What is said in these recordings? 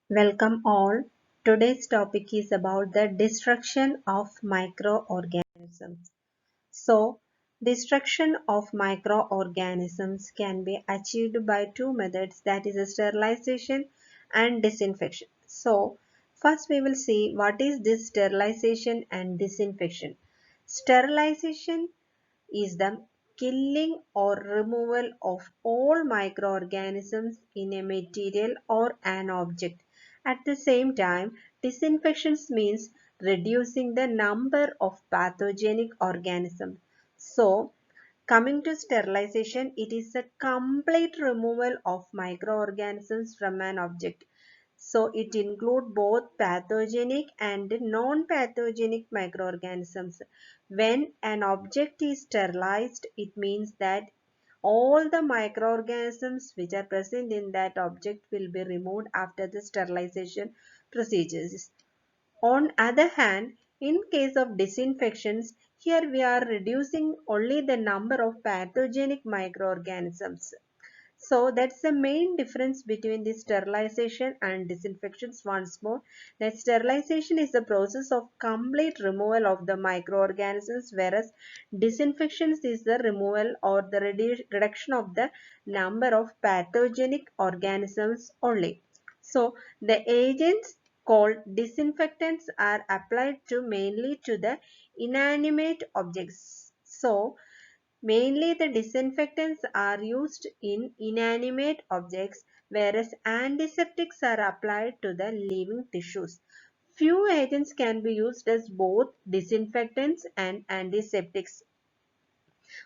Welcome all. Today's topic is about the destruction of microorganisms. So, destruction of microorganisms can be achieved by two methods, that is sterilization and disinfection. So, first we will see what is this sterilization and disinfection. Sterilization is the killing or removal of all microorganisms in a material or an object. At the same time, disinfection means reducing the number of pathogenic organisms. So, coming to sterilization, it is a complete removal of microorganisms from an object. So it includes both pathogenic and non-pathogenic microorganisms. When an object is sterilized, it means that all the microorganisms which are present in that object will be removed after the sterilization procedures. On other hand, in case of disinfections, here we are reducing only the number of pathogenic microorganisms. So that's the main difference between the sterilization and disinfections. Once more, that sterilization is the process of complete removal of the microorganisms, whereas disinfections is the removal or the reduction of the number of pathogenic organisms only. So the agents called disinfectants are applied to mainly to the inanimate objects. So mainly the disinfectants are used in inanimate objects, whereas antiseptics are applied to the living tissues. Few agents can be used as both disinfectants and antiseptics.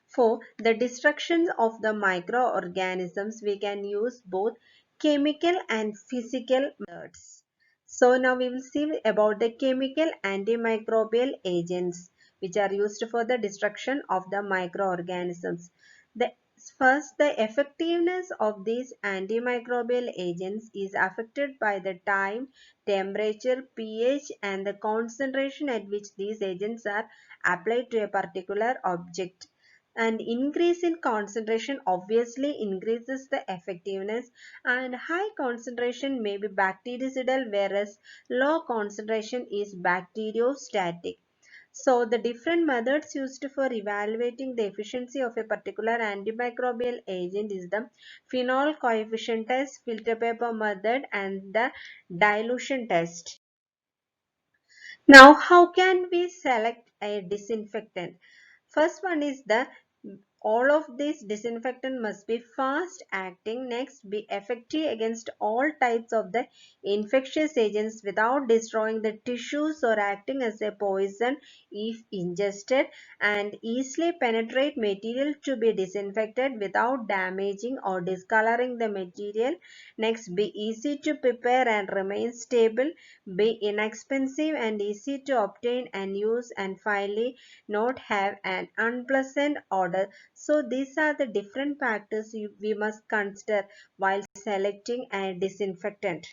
For the destruction of the microorganisms, we can use both chemical and physical methods. So now we will see about the chemical antimicrobial agents which are used for the destruction of the microorganisms. The First, the effectiveness of these antimicrobial agents is affected by the time, temperature, pH and the concentration at which these agents are applied to a particular object. And increase in concentration obviously increases the effectiveness, and high concentration may be bactericidal, whereas low concentration is bacteriostatic. So the different methods used for evaluating the efficiency of a particular antimicrobial agent is the phenol coefficient test, filter paper method and the dilution test. Now, how can we select a disinfectant? First one is the all of these disinfectant must be fast acting. Next, be effective against all types of the infectious agents without destroying the tissues or acting as a poison if ingested, and easily penetrate material to be disinfected without damaging or discoloring the material. Next, be easy to prepare and remain stable, be inexpensive and easy to obtain and use, and finally not have an unpleasant odor. So these are the different factors we must consider while selecting a disinfectant.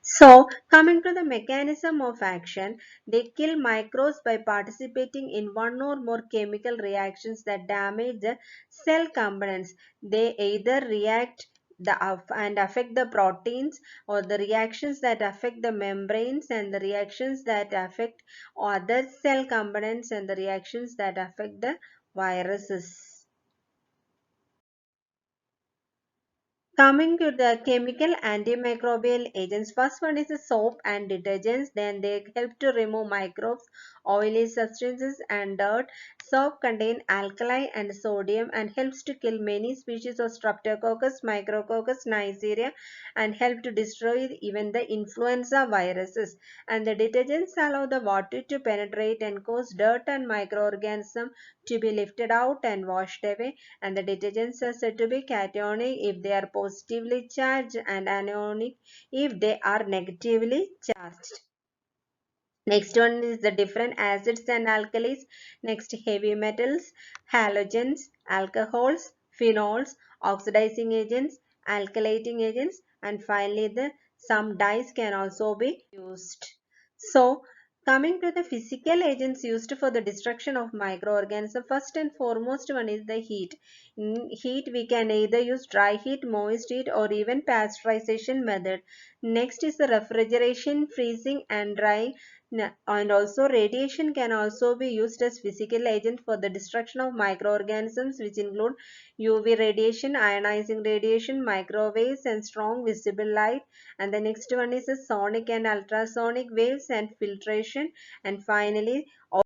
So, coming to the mechanism of action, they kill microbes by participating in one or more chemical reactions that damage the cell components. They either react and affect the proteins, or the reactions that affect the membranes, and the reactions that affect other cell components, and the reactions that affect the viruses. Coming to the chemical antimicrobial agents, first one is the soap and detergents. Then they help to remove microbes, oily substances and dirt. Soap contain alkali and sodium and helps to kill many species of Streptococcus, Micrococcus, Neisseria, and help to destroy even the influenza viruses. And the detergents allow the water to penetrate and cause dirt and microorganisms to be lifted out and washed away. And the detergents are said to be cationic if they are positively charged and anionic if they are negatively charged. Next one is the different acids and alkalis. Next, heavy metals, halogens, alcohols, phenols, oxidizing agents, alkylating agents, and finally the some dyes can also be used. So Coming to the physical agents used for the destruction of microorganisms, first and foremost one is the heat. In heat we can either use dry heat, moist heat or even pasteurization method. Next is the refrigeration, freezing and drying. And also radiation can also be used as physical agent for the destruction of microorganisms, which include UV radiation, ionizing radiation, microwaves and strong visible light. And the next one is a sonic and ultrasonic waves and filtration. And finally